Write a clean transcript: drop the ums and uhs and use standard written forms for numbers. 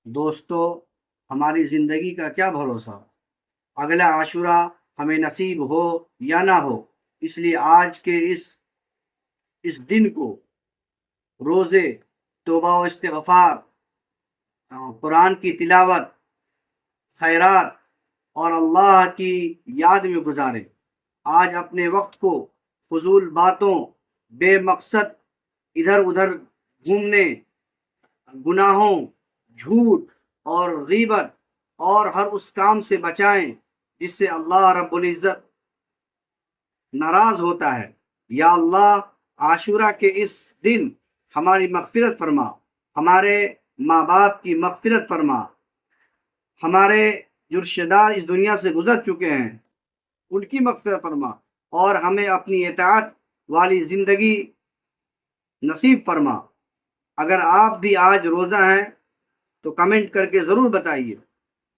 دوستو، ہماری زندگی کا کیا بھروسہ؟ اگلا عاشورہ ہمیں نصیب ہو یا نہ ہو، اس لیے آج کے اس دن کو روزے، توبہ و استغفار، قرآن کی تلاوت، خیرات اور اللہ کی یاد میں گزاریں۔ آج اپنے وقت کو فضول باتوں، بے مقصد ادھر ادھر گھومنے، گناہوں، جھوٹ اور غیبت اور ہر اس کام سے بچائیں جس سے اللہ رب العزت ناراض ہوتا ہے۔ یا اللہ، عاشورہ کے اس دن ہماری مغفرت فرما، ہمارے ماں باپ کی مغفرت فرما، ہمارے جو رشتہ دار اس دنیا سے گزر چکے ہیں ان کی مغفرت فرما، اور ہمیں اپنی اطاعت والی زندگی نصیب فرما۔ اگر آپ بھی آج روزہ ہیں تو کمنٹ کر کے ضرور بتائیے۔